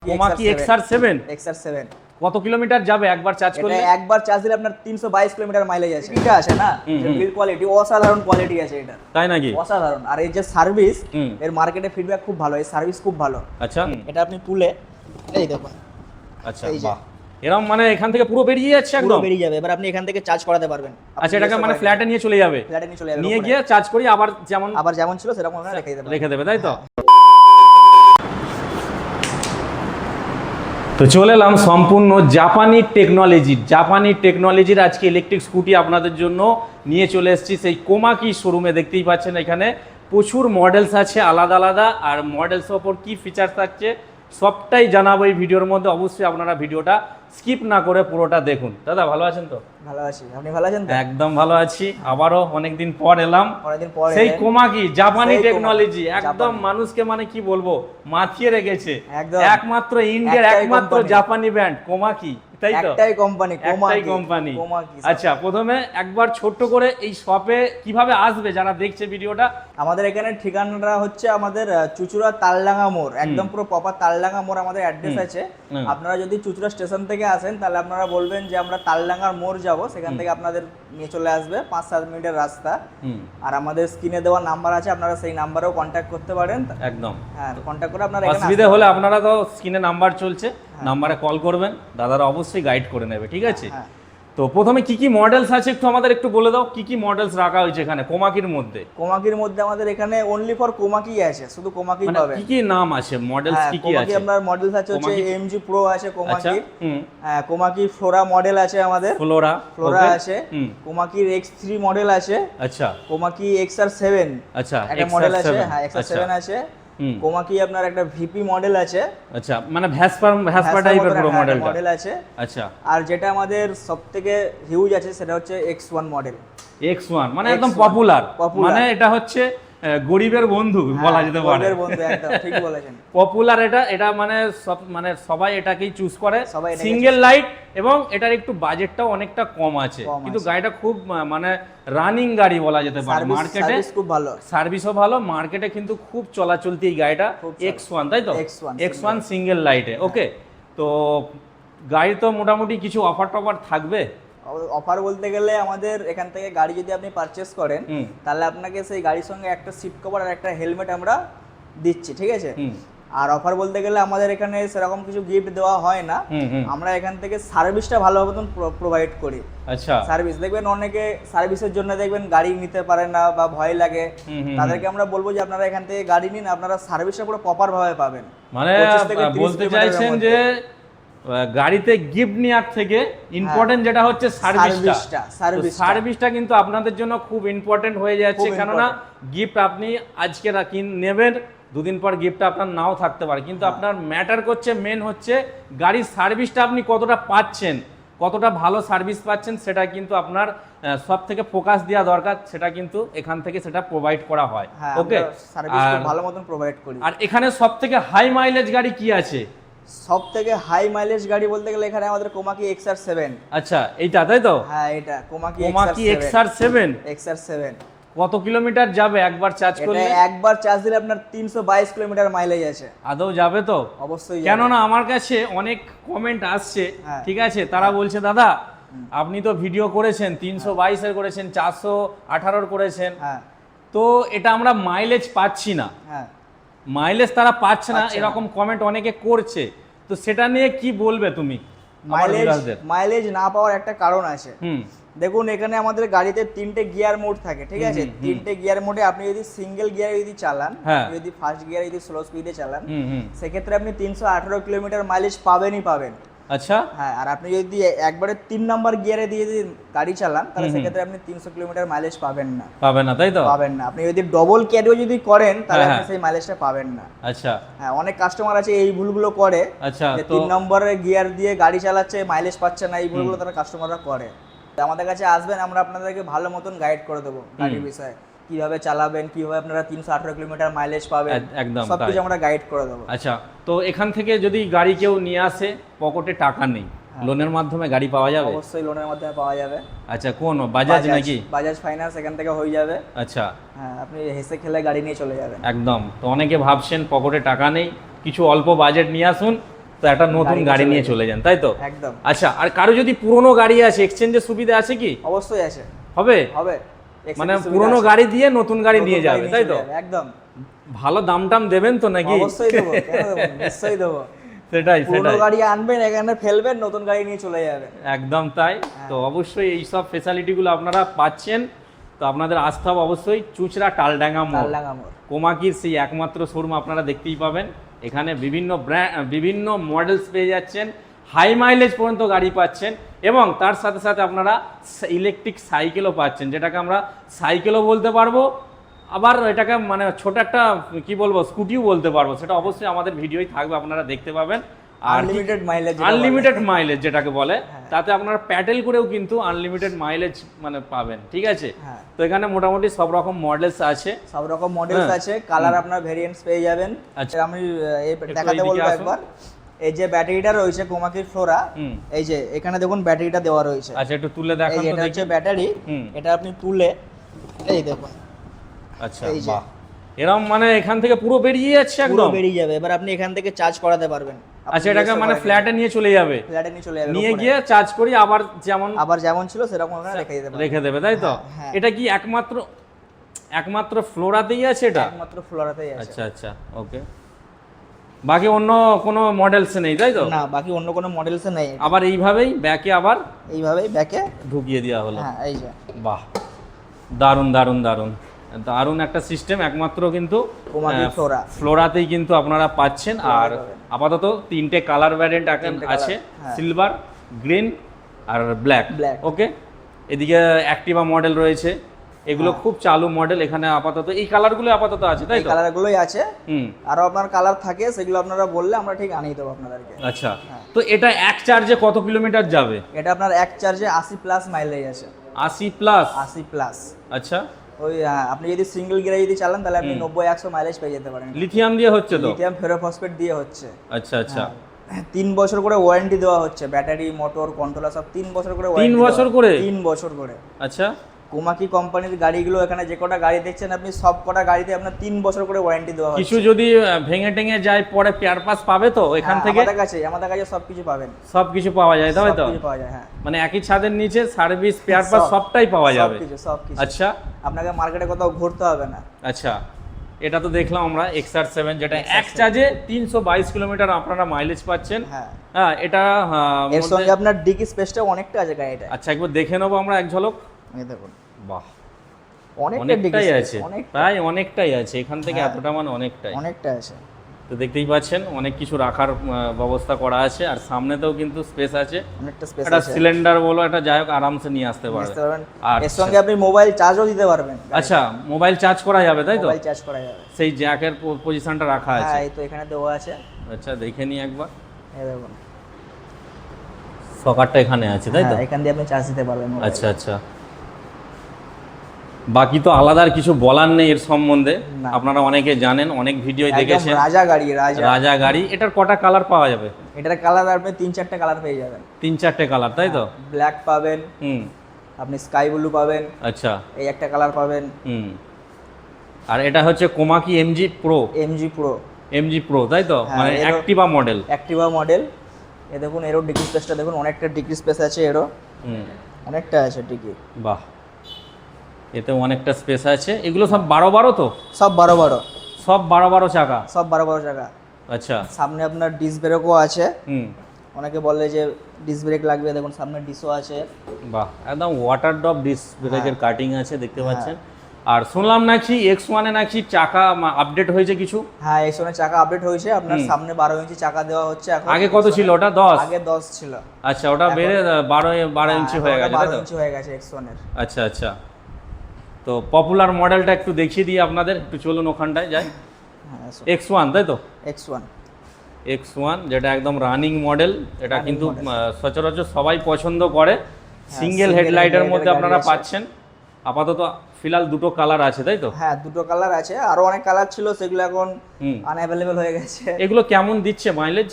Komaki XR7 কত kilometre যাবে একবার চার্জ করলে? একবার চার্জ দিলে আপনার 322 কিলোমিটার মাইলেজ আছে। এটা আছে না, বিল্ড কোয়ালিটি অসাধারণ কোয়ালিটি আছে এটা। তাই নাকি? অসাধারণ। আর এই যে সার্ভিস, এর মার্কেটে ফিডব্যাক খুব ভালো, এই সার্ভিস খুব ভালো। আচ্ছা, এটা আপনি তুলে এই দেখুন। আচ্ছা, বাহ, এরকম মানে এখান থেকে পুরো বেরিয়ে যাচ্ছে, একদম পুরো বেরিয়ে যাবে। এবার আপনি এখান থেকে চার্জ করাতে পারবেন। আচ্ছা, এটাকে মানে ফ্ল্যাটে নিয়ে চলে যাবে? ফ্ল্যাটে নিয়ে চলে যাবে, নিয়ে গিয়ে চার্জ করি আবার যেমন ছিল সেরকম আমরা রেখে দেবে, তাই তো? তো চলে এলাম সম্পূর্ণ জাপানি টেকনোলজির আজকে ইলেকট্রিক স্কুটি আপনাদের জন্য নিয়ে চলে এসেছি সেই কোমাকি শোরুমে। দেখতেই পাচ্ছেন এখানে প্রচুর মডেলস আছে আলাদা আলাদা, আর মডেলসের ওপর কী ফিচার্স থাকছে সবটাই জানাবো এই ভিডিওর মধ্যে। অবশ্যই আপনারা ভিডিওটা স্কিপ না করে পুরোটা দেখুন। দাদা ভালো আছেন তো? ভালো আছি, আপনি ভালো আছেন তো? একদম ভালো আছি। আবারও অনেকদিন পর এলাম, সেই কোমাকি জাপানি টেকনোলজি। একদম মানুষকে মানে কি বলবো, মাতিয়ে রেখেছে। একমাত্র ইন্ডিয়ার একমাত্র জাপানি ব্র্যান্ড কোমাকি, তাই তো? একটাই কোম্পানি। আচ্ছা, প্রথমে একবার ছোট্ট করে এই শপে কিভাবে আসবে যারা দেখছে ভিডিওটা? আমাদের এখানে ঠিকানাটা হচ্ছে আমাদের চুচুড়া তালডাঙ্গা মোড়, একদম পুরো প্রপার তালডাঙ্গা মোড় আমাদের অ্যাড্রেস আছে। আপনারা যদি চুচুড়া স্টেশন থেকে আসেন তাহলে আপনারা বলবেন যে আমরা তালডাঙ্গার মোড় যাব, সেখান থেকে আপনাদের নিয়ে চলে আসবে 5-7 মিনিটের রাস্তা। আর আমাদের স্ক্রিনে দেওয়া নাম্বার আছে, আপনারা সেই নাম্বারেও কন্ট্যাক্ট করতে পারেন। একদম, হ্যাঁ, কন্ট্যাক্ট করে আপনারা অসুবিধা হলে আপনারা তো স্ক্রিনে নাম্বার চলছে, নাম্বারে কল করবেন, দাদারা অবশ্যই গাইড করে নেবে, ঠিক আছে? তো প্রথমে কি কি মডেলস আছে একটু আমাদের একটু বলে দাও, কি কি মডেলস রাখা হয়েছে এখানে কোমাকির মধ্যে? আমাদের এখানে অনলি ফর কোমাকি আছে, শুধু কোমাকি পাবেন। কি কি নাম আছে মডেলস, কি কি আছে? আপনার মডেলস আছে হচ্ছে এমজি প্রো আছে কোমাকি, কোমাকি ফ্লোরা মডেল আছে আমাদের, ফ্লোরা আছে, কোমাকির X3 মডেল আছে, আচ্ছা, কোমাকি XR7, আচ্ছা, একটা মডেল আছে, হ্যাঁ XR7 আছে, কোমাকি আপনার একটা ভিপি মডেল আছে, আচ্ছা, মানে ভ্যাসপা টাইপের পুরো মডেল আছে, আচ্ছা। আর যেটা আমাদের সবথেকে হিউজ আছে সেটা হচ্ছে X1 মডেল। X1 মানে একদম পপুলার, মানে এটা হচ্ছে গরিবের বন্ধু বলা যেতে পারে। গরিবের বন্ধু, একদম ঠিক বলেছেন। পপুলার এটা মানে সবাই এটাকেই চুজ করে, সিঙ্গেল লাইট, এবং এটার একটু বাজেটটাও অনেকটা কম আছে, কিন্তু গাড়িটা খুব মানে রানিং গাড়ি বলা যেতে পারে। মার্কেটে খুব ভালো, সার্ভিসও ভালো, মার্কেটে কিন্তু খুব চলাচলতি এই গাড়িটা X1, তাই তো? X1 সিঙ্গেল লাইটে। ওকে, তো গাড়ি তো মোটামুটি কিছু অফার টফার থাকবে? অফার বলতে গেলে আমাদের এখান থেকে গাড়ি যদি আপনি পারচেস করেন তাহলে আপনাকে সেই গাড়ির সঙ্গে একটা সিট কভার আর একটা হেলমেট আমরা দিচ্ছি, ঠিক আছে? আর অফার বলতে গেলে আমাদের এখানে সেরকম কিছু গিফট দেওয়া হয় না, আমরা এখান থেকে সার্ভিসটা ভালো মতন প্রোভাইড করি। আচ্ছা, সার্ভিস দেখবেন অনেকে সার্ভিসের জন্য দেখবেন গাড়ি নিতে পারে না বা ভয় লাগে, তাদেরকে আমরা বলবো যে আপনারা এখান থেকে গাড়ি নিন, আপনারা সার্ভিসটা পুরো প্রপার ভাবে পাবেন। মানে বলতে চাইছেন যে গাড়িতে গিফট নেওয়ার থেকে ইম্পর্টেন্ট যেটা হচ্ছে সার্ভিসটা কিন্তু আপনাদের জন্য খুব ইম্পর্টেন্ট হয়ে যাচ্ছে। কেননা গিফট আপনি আজকে নেবেন, দুদিন পর গিফটটা আপনার নাও থাকতে পারে, কিন্তু আপনার ম্যাটার করছে, মেন হচ্ছে গাড়ির সার্ভিসটা আপনি কতটা পাচ্ছেন, কতটা ভালো সার্ভিস পাচ্ছেন, সেটা কিন্তু আপনার সব থেকে ফোকাস দেওয়া দরকার। সেটা কিন্তু এখান থেকে সেটা প্রোভাইড করা হয়। ওকে, ভালো মতন প্রোভাইড করি। আর এখানে সব থেকে হাই মাইলেজ গাড়ি কি আছে? সব থেকে হাই মাইলেজ গাড়ি বলতে গেলে এখানে আমাদের কোমাকি XR7। আচ্ছা, এইটা তাই তো? হ্যাঁ, এটা কোমাকি XR7 কত কিলোমিটার যাবে একবার চার্জ করলে? একবার চার্জ দিলে আপনার 322 কিলোমিটার মাইলেজ আছে। আদৌ যাবে তো? অবশ্যই। কেননা আমার কাছে অনেক কমেন্ট আসছে, ঠিক আছে, তারা বলছে দাদা আপনি তো ভিডিও করেছেন 322 এর করেছেন, 418 করেছেন, তো এটা আমরা মাইলেজ পাচ্ছি না, মাইলেজ তারা পাচ্ছে না, এরকম কমেন্ট অনেকে করছে। তো সেটা নিয়ে কি বলবে তুমি? মাইলেজ না পাওয়ার একটা কারণ আছে। দেখুন, এখানে আমাদের গাড়িতে 3টে গিয়ার মোড থাকে, ঠিক আছে? 3টে গিয়ার মোডে আপনি যদি সিঙ্গেল গিয়ারে যদি চালান, যদি ফার্স্ট গিয়ারে যদি স্লো স্পিডে চালান, সেক্ষেত্রে আপনি 318 কিলোমিটার মাইলেজ পাবেন। আচ্ছা, হ্যাঁ, আর আপনি যদি একবারে 3 নাম্বার গিয়ারে দিয়ে যদি গাড়ি চালান তাহলে সেক্ষেত্রে আপনি 300 কিলোমিটার মাইলেজ পাবেন না, তাই তো? পাবেন না। আপনি যদি ডবল ক্যারিও যদি করেন তাহলে আপনি সেই মাইলেজটা পাবেন না। আচ্ছা, হ্যাঁ, অনেক কাস্টমার আছে এই ভুলগুলো করে, আচ্ছা, যে 3 নম্বরের গিয়ার দিয়ে গাড়ি চালাচ্ছে, মাইলেজ পাচ্ছে না, এই ভুলগুলো তারা কাস্টমাররা করে। আমাদের কাছে আসবেন, আমরা আপনাদেরকে ভালো মতন গাইড করে দেবো গাড়ির বিষয়ে, কিভাবে চালাবেন, কিভাবে আপনারা 318 কিলোমিটার মাইলেজ পাবেন, একদম সবকিছু আমরা গাইড করে দেবো। আচ্ছা, তো এখান থেকে যদি গাড়ি কেউ নিয়ে আসে, পকেটে টাকা নেই, লোনের মাধ্যমে গাড়ি পাওয়া যাবে? অবশ্যই লোনের মাধ্যমে পাওয়া যাবে। আচ্ছা, কোন বাজাজ নাকি? বাজাজ ফাইন্যান্স এখান থেকে হয়ে যাবে। আচ্ছা, হ্যাঁ, আপনি হেসে খেলে গাড়ি নিয়ে চলে যাবেন। একদম। তো অনেকে ভাবছেন পকেটে টাকা নেই, কিছু অল্প বাজেট নিয়ে আসুন, তো একটা নতুন গাড়ি নিয়ে চলে যান, তাই তো? একদম। আচ্ছা, আর কারো যদি পুরনো গাড়ি আছে, এক্সচেঞ্জের সুবিধা আছে কি? অবশ্যই আছে। হবে? হবে। মানে পুরনো গাড়ি দিয়ে নতুন গাড়ি নিয়ে যাবে, তাই তো? একদম। ভালো দাম টাম দেবেন তো নাকি? অবশ্যই দেবো, কেন দেবো না? নিশ্চয়ই দেবো। সেটাই পুরনো গাড়ি আনবেন, এখানে ফেলবেন, নতুন গাড়ি নিয়ে চলে যাবে। একদম তাই। তো অবশ্যই এই সব ফ্যাসিলিটিগুলো আপনারা পাচ্ছেন। তো আপনাদের আসতে হবে অবশ্যই চুঁচড়া টালডাঙ্গা মোড়, কোমাকির সেই একমাত্র শোরুম আপনারা দেখতেই পাবেন। এখানে বিভিন্ন মডেলস পেয়ে যাচ্ছেন, হাই মাইলেজ পর্যন্ত গাড়ি পাচ্ছেন, এবং তার সাথে সাথে আপনারা ইলেকট্রিক সাইকেলও পাচ্ছেন, যেটাকে আমরা সাইকেলও বলতে পারবো, আবার এটাকে মানে ছোট একটা কি বলবো স্কুটিও বলতে পারবো। সেটা অবশ্যই আমাদের ভিডিওই থাকবে, আপনারা দেখতে পাবেন। আনলিমিটেড মাইলেজ যেটাকে বলে, তাতে আপনারা প্যাডেল করেও কিন্তু আনলিমিটেড মাইলেজ মানে পাবেন, ঠিক আছে? তো এখানে মোটামুটি সব রকম মডেলস আছে, কালার আপনার ভেরিয়েন্টস পেয়ে যাবেন। আচ্ছা, আমি দেখাতে বলবো একবার। এই যে ব্যাটারিটা রয়েছে কোমাকির ফ্লোরা, এই যে এখানে দেখুন ব্যাটারিটা দেওয়া রয়েছে। আচ্ছা, একটু তুলে দেখান তো। এটা হচ্ছে ব্যাটারি, এটা আপনি তুলে এই দেখুন। আচ্ছা, বাহ, এরকম মানে এখান থেকে পুরো বেরিয়ে যাচ্ছে, একদম বেরিয়ে যাবে। এবার আপনি এখান থেকে চার্জ করাতে পারবেন। আচ্ছা, এটাকে মানে ফ্ল্যাটে নিয়ে চলে যাবে, নিয়ে গিয়ে চার্জ করি, আবার যেমন ছিল সেরকম ওখানে রেখে দেবে, তাই তো? এটা কি একমাত্র ফ্লোরাতেই আছে? এটা একমাত্র ফ্লোরাতেই আছে। আচ্ছা আচ্ছা, ওকে। বাকি অন্য কোনো মডেলস নেই, তাই তো? না, বাকি অন্য কোনো মডেলস নেই। আবার এইভাবেই ব্যাকে ঢুকিয়ে দেওয়া হলো। হ্যাঁ, এই যে। বাহ, দারুণ দারুণ দারুণ দারুণ একটা সিস্টেম। একমাত্র কিন্তু ফ্লোরাতেই কিন্তু আপনারা পাচ্ছেন। আর আপাতত 3টে কালার ভ্যারিয়েন্ট আছে, সিলভার, গ্রিন আর ব্ল্যাক। ওকে, এদিকে অ্যাক্টিভা মডেল রয়েছে, এগুলো খুব চালু মডেল। এখানে আপাতত এই কালারগুলো আপাতত আছে, তাই তো? কালারগুলোই আছে। আরো আপনার কালার থাকে, সেগুলো আপনারা বললে আমরা ঠিক আনিয়ে দেবো আপনাদেরকে। আচ্ছা, তো এটা এক চার্জে কত কিলোমিটার যাবে? এটা আপনার এক চার্জে 80+ মাইলেজ আছে। 80+? আচ্ছা, ওই আপনি যদি সিঙ্গেল গিয়ারে যদি চালান, তাহলে আপনি 90-100 মাইলেজ পেয়ে যেতে পারেন। লিথিয়াম দিয়ে হচ্ছে তো? লিথিয়াম ফেরোফসফেট দিয়ে হচ্ছে। আচ্ছা আচ্ছা। 3 বছর করে ওয়ারেন্টি দেওয়া হচ্ছে, ব্যাটারি, মোটর, কন্ট্রোলার সব 3 বছর করে। 3 বছর করে? 3 বছর করে। আচ্ছা, কোমাকি কোম্পানির গাড়িগুলো, এখানে যে কটা গাড়ি দেখছেন আপনি, সব কটা গাড়িতে আপনার 3 বছর করে ওয়ারেন্টি দেওয়া হচ্ছে। কিছু যদি ভেঙে টেঙে যায় পরে পেয়ার পাস পাবে তো এখান থেকে? আমাদের কাছে সবকিছু পাবেন। সবকিছু পাওয়া যায়, তাই তো? সবকিছু পাওয়া যায়, হ্যাঁ। মানে একই ছাদের নিচে সার্ভিস, পেয়ার পাস সবটাই পাওয়া যাবে? সবকিছু। আচ্ছা, আপনাকে মার্কেটে কোথাও ঘুরতে হবে না। আচ্ছা, এটা তো দেখলাম আমরা XR7, যেটা এক চার্জে 322 কিলোমিটার আপনারা মাইলেজ পাচ্ছেন। হ্যাঁ, এটা এর সঙ্গে আপনার ডিকি স্পেসটা অনেকটা আছে গাড়িটা। আচ্ছা, একবার দেখে নেবো আমরা এক ঝলক। এই দেখুন, বাহ, অনেকটাই আছে, প্রায় অনেকটাই আছে এখান থেকে, এতটা মানে অনেকটা আছে। তো দেখতেই পাচ্ছেন অনেক কিছু রাখার ব্যবস্থা করা আছে, আর সামনেতেও কিন্তু স্পেস আছে, অনেকটা স্পেস আছে। একটা সিলিন্ডার বলো, এটা যাই হোক আরামসে নিয়ে আসতে পারবেন। আর এর সঙ্গে আপনি মোবাইল চার্জও দিতে পারবেন। আচ্ছা, মোবাইল চার্জ করা যাবে, তাই তো? মোবাইল চার্জ করা যাবে, সেই জ্যাকের পজিশনটা রাখা আছে। হ্যাঁ, এই তো এখানে দেওয়া আছে। আচ্ছা, দেখে নি একবার। এই দেখুন, সকারটা এখানে আছে, তাই তো? এখান দিয়ে আপনি চার্জ দিতে পারবেন। আচ্ছা আচ্ছা, বাকি তো আলাদা আর কিছু বলার নেই এর সম্বন্ধে, আপনারা অনেকে জানেন, অনেক ভিডিও দেখেছেন। রাজা গাড়ি। এটার কটা কালার পাওয়া যাবে? এটার কালার আপনি 3-4টে কালার পেয়ে যাবেন। 3-4টে কালার, তাই তো? ব্ল্যাক পাবেন, আপনি স্কাই ব্লু পাবেন। আচ্ছা, এই একটা কালার পাবেন। আর এটা হচ্ছে কোমাকি MG Pro, তাই তো? মানে অ্যাক্টিভা মডেল। এই দেখুন, এরও ডিকি স্পেসটা দেখুন, অনেকটা ডিকি স্পেস আছে এরও। অনেকটা আছে ডিকি। বাহ, এতে অনেকটা স্পেস আছে। এগুলো সব 12 তো? সব 12 সব 12 চাকা? সব 12 চাকা। আচ্ছা, সামনে আপনার ডিস্ক ব্রেকও আছে। অনেকে বলে যে ডিস্ক ব্রেক লাগবে, দেখুন সামনে ডিসও আছে। বাহ, একদম ওয়াটার ড্রপ ডিস্ক ব্রেকের কাটিং আছে, দেখতে পাচ্ছেন। আর শুনলাম নাকি X1 এ নাকি চাকা আপডেট হয়েছে কিছু? হ্যাঁ, X1 এর চাকা আপডেট হয়েছে, আপনার সামনে 12 ইঞ্চি চাকা দেওয়া হচ্ছে এখন। আগে কত ছিল ওটা? 10? আগে 10 ছিল। আচ্ছা, ওটা বেড়ে 12 ইঞ্চি হয়ে গেছে, তাই তো? 12 ইঞ্চি হয়ে গেছে X1 এর। আচ্ছা আচ্ছা, তো পপুলার মডেলটা একটু দেখিয়ে দিই আপনাদের, একটু চলুন ওখানটায় যাই। X1, তাই তো? X1 যেটা একদম রানিং মডেল, এটা কিন্তু সচরাচর সবাই পছন্দ করে। সিঙ্গেল হেডলাইটের মধ্যে আপনারা পাচ্ছেন। আপাতত ফিলহাল 2টো কালার আছে, তাই তো? হ্যাঁ, 2টো কালার আছে, আরো অনেক কালার ছিল, সেগুলো এখন আনঅ্যাভেলেবল হয়ে গেছে। এগুলো কেমন দিচ্ছে মাইলেজ?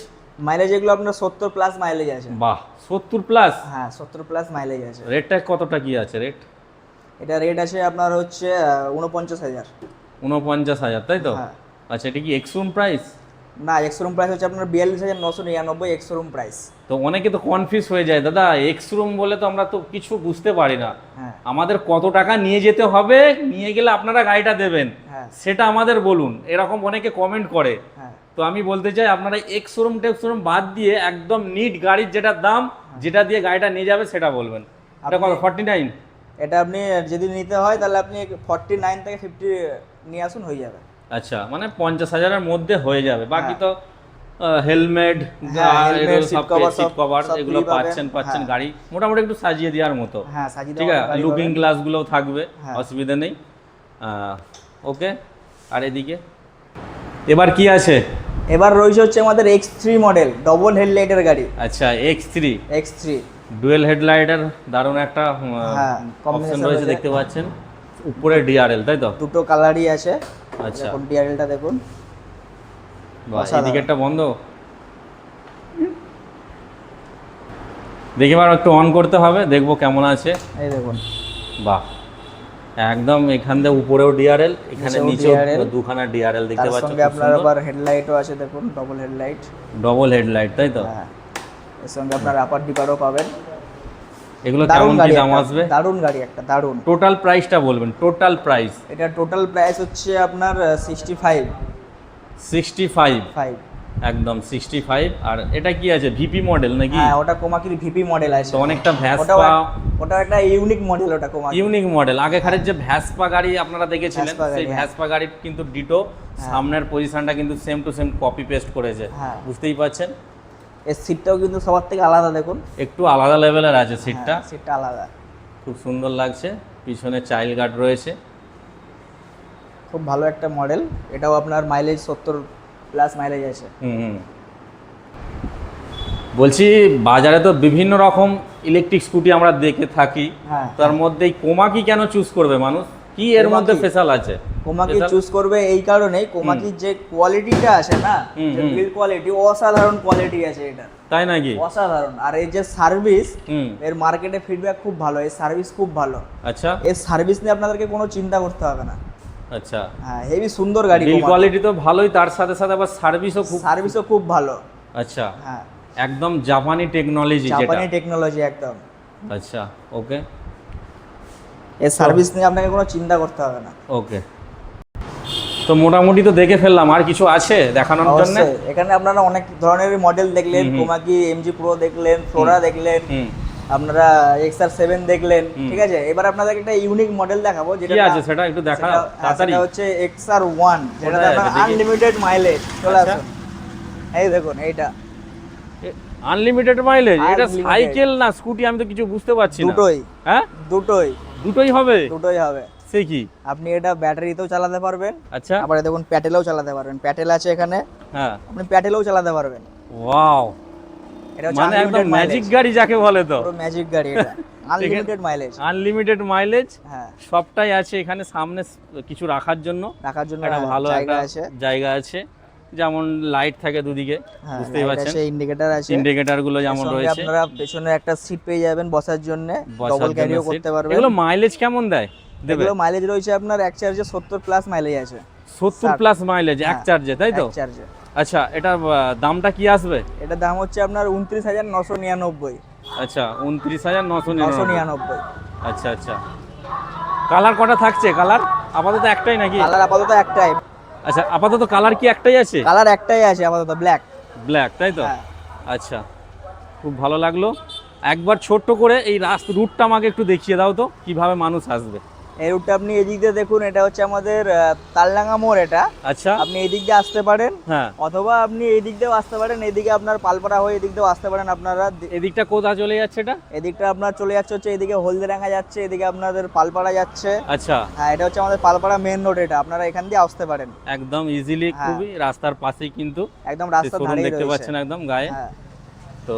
এগুলো আপনার 70+ মাইলেজ আছে। বাহ, 70+? হ্যাঁ, 70+ মাইলেজ আছে। রেটটা কতটা কি আছে রেট? এটা রেট আছে আপনার হচ্ছে 49,000। 49,000, তাই তো? আচ্ছা, এটা কি এক্সশোরুম প্রাইস? না, এক্স-রুম প্রাইস হচ্ছে আপনার 42,999 এক্স-রুম প্রাইস। তো অনেকে তো কনফিউজ হয়ে যায়, দাদা এক্স-রুম বলে তো আমরা তো কিছু বুঝতে পারি না, আমাদের কত টাকা নিয়ে যেতে হবে, নিয়ে গেলে আপনারা গাড়িটা দেবেন সেটা আমাদের বলুন, এরকম অনেকে কমেন্ট করে। তো আমি বলতে চাই আপনারা এক্স-রুম টেক্স-রুম বাদ দিয়ে একদম নিট গাড়ির যেটা দাম, যেটা দিয়ে গাড়িটা নিয়ে যাবে সেটা বলবেন। এটা কত? 49? এটা আপনি যদি নিতে হয় তাহলে আপনি 49 থেকে 50 নিয়ে আসুন, হয়ে যাবে। আচ্ছা, মানে 50,000-এর মধ্যে হয়ে যাবে। বাকি তো হেলমেট, সিট কভার এগুলো পাচ্ছেন গাড়ি মোটামুটি একটু সাজিয়ে দেওয়ার মতো। ঠিক আছে, লুকিং গ্লাসগুলোও থাকবে, অসুবিধা নেই। ওকে, আর এদিকে এবার কি আছে? এবার রয়েছে হচ্ছে আমাদের X3 মডেল, ডবল হেডলাইটের গাড়ি। আচ্ছা, X3 X3 ডুয়েল হেডলাইটের দারুণ একটা অপশন রয়েছে, দেখতে পাচ্ছেন। উপরে ডিআরএল, তাই তো? দুটো কালারই আছে। আচ্ছা, এখন ডিআরএলটা দেখুন। বাহ, এই দিকেরটা বন্ধ, দেখি এবার একটু অন করতে হবে, দেখবো কেমন আছে। এই দেখুন, বাহ, একদম এখান থেকে উপরেও ডিআরএল, এখানে নিচেও দুখানা ডিআরএল দেখতে পাচ্ছেন। সঙ্গে আপনার আবার হেডলাইটও আছে, দেখুন ডবল হেডলাইট। ডবল হেডলাইট, তাই তো? হ্যাঁ, এর সঙ্গে আপনার আপার ডিপারও পাবেন। এগুলো কেমন কি দাম আসবে? দারুণ গাড়ি একটা, দারুণ। টোটাল প্রাইসটা বলবেন, টোটাল প্রাইস। এটা টোটাল প্রাইস হচ্ছে আপনার 65 একদম 65। আর এটা কি আছে, ভিপি মডেল নাকি? হ্যাঁ, ওটা কোমাকির ভিপি মডেল আছে। তো অনেকটা ভ্যাসপা, ওটা একটা ইউনিক মডেল, ওটা কোমাকি ইউনিক মডেল। আগেকারের যে ভ্যাসপা গাড়ি আপনারা দেখেছিলেন, সেই ভ্যাসপা গাড়ির কিন্তু ডিটো সামনের পজিশনটা কিন্তু same to same copy paste করেছে, বুঝতেই পাচ্ছেন। এর সিটটাও কিন্তু সবার থেকে আলাদা, দেখুন একটু আলাদা লেভেলের আছে সিটটা, সিটটা আলাদা, খুব সুন্দর লাগছে। পিছনে চাইল্ড গার্ড রয়েছে, খুব ভালো একটা মডেল। এটাও আপনার মাইলেজ 70+ মাইলেজ আছে। বলছি বাজারে তো বিভিন্ন রকম ইলেকট্রিক স্কুটি আমরা দেখে থাকি, তার মধ্যে কোমাকি কেন চুজ করবে মানুষ? কি এর মধ্যে স্পেশাল আছে? কোমাকি চুজ করবে এই কারণেই, কোমাকির যে কোয়ালিটিটা আছে না, যে বিল্ড কোয়ালিটি, অসাধারণ কোয়ালিটি আছে এটা। তাই নাকি? অসাধারণ। আর এই যে সার্ভিস, এর মার্কেটে ফিডব্যাক খুব ভালো, এর সার্ভিস খুব ভালো। আচ্ছা, এর সার্ভিস নিয়ে আপনাদেরকে কোনো চিন্তা করতে হবে না। আচ্ছা, হ্যাঁ, হেভি সুন্দর গাড়ি, বিল্ড কোয়ালিটি তো ভালোই, তার সাথে সাথে আবার সার্ভিসও খুব ভালো। আচ্ছা, হ্যাঁ, একদম জাপানি টেকনোলজি, যেটা জাপানি টেকনোলজি একদম। আচ্ছা, ওকে, এর সার্ভিস নিয়ে আপনাকে কোনো চিন্তা করতে হবে না। ওকে, তো মোটামুটি তো দেখে ফেললাম, আর কিছু আছে দেখানোর জন্য? এখানে আপনারা অনেক ধরনের মডেল দেখলেন, কোমাকি এমজি প্রো দেখলেন, ফ্লোরা দেখলেন, আপনারা XR7 দেখলেন, ঠিক আছে। এবার আপনাদেরকে একটা ইউনিক মডেল দেখাবো, যেটা কি আছে সেটা একটু দেখাও তাড়াতাড়ি। সেটা হচ্ছে XR1, যেটা আপনার আনলিমিটেড মাইলেজ। চলে আসুন, এই দেখুন এইটা আনলিমিটেড মাইলেজ। এটা সাইকেল না স্কুটি, আমি তো কিছু বুঝতে পারছি না। দুটোই। হ্যাঁ, দুটোই হবে। সে কি? আপনি এটা ব্যাটারিতেও চালাতে পারবেন। আচ্ছা, আবার দেখুন প্যাটেলেও চালাতে পারবেন। প্যাটেল আছে এখানে, হ্যাঁ, আপনি প্যাটেলেও চালাতে পারবেন। ওয়াও, এটা মানে একদম ম্যাজিক গাড়ি যাকে বলে, তো পুরো ম্যাজিক গাড়ি এটা। আনলিমিটেড মাইলেজ, হ্যাঁ, সবটাই আছে এখানে। সামনে কিছু রাখার জন্য একটা ভালো জায়গা আছে, যেমন লাইট থাকে দুদিকে, বুঝতেই পারছেন। ইন্ডিকেটর গুলো যেমন রয়েছে। আপনারা পেছনে একটা সিট পেয়ে যাবেন বসার জন্য, ডবল ক্যারিও করতে পারবেন। এগুলো মাইলেজ কেমন দেয়? এগুলো মাইলেজ রয়েছে আপনার এক চার্জে 70+ মাইলেজ আছে। 70+ মাইলেজ এক চার্জে, তাই তো? আচ্ছা, এটা দামটা কি আসবে? এটা দাম হচ্ছে আপনার 29,999। আচ্ছা, 29,999। আচ্ছা, আচ্ছা, কালার কটা থাকছে? কালার আপাতত একটাই নাকি? কালার আপাতত একটাই। আচ্ছা, আপাতত কালার কি একটাই আছে? কালার একটাই আছে আপাতত, ব্ল্যাক, তাই তো? আচ্ছা, খুব ভালো লাগলো। একবার ছোট্ট করে এই রুটটা আমাকে একটু দেখিয়ে দাও তো, কিভাবে মানুষ আসবে। এই রুটটা আপনি এদিক দিয়ে দেখুন, এটা হচ্ছে আমাদের তালডাঙ্গা মোড় এটা। আচ্ছা, আপনি এদিক দিয়ে আসতে পারেন, হ্যাঁ, অথবা আপনি এই দিক দিয়েও আসতে পারেন। এদিকে আপনার পালপাড়া হয়ে এদিক দিয়েও আসতে পারেন আপনারা। এদিকটা কোথা চলে যাচ্ছে? এটা এদিকটা আপনার চলে যাচ্ছে হচ্ছে এদিকে হলদিরাঙ্গা যাচ্ছে, এদিকে আপনাদের পালপাড়া যাচ্ছে। আচ্ছা, হ্যাঁ, এটা হচ্ছে আমাদের পালপাড়া মেইন রোড। এটা আপনারা এখান দিয়ে আসতে পারেন একদম ইজিলি, খুবই রাস্তার পাশেই কিন্তু একদম রাস্তার ধারেই দেখতে পাচ্ছেন একদম গায়ে। তো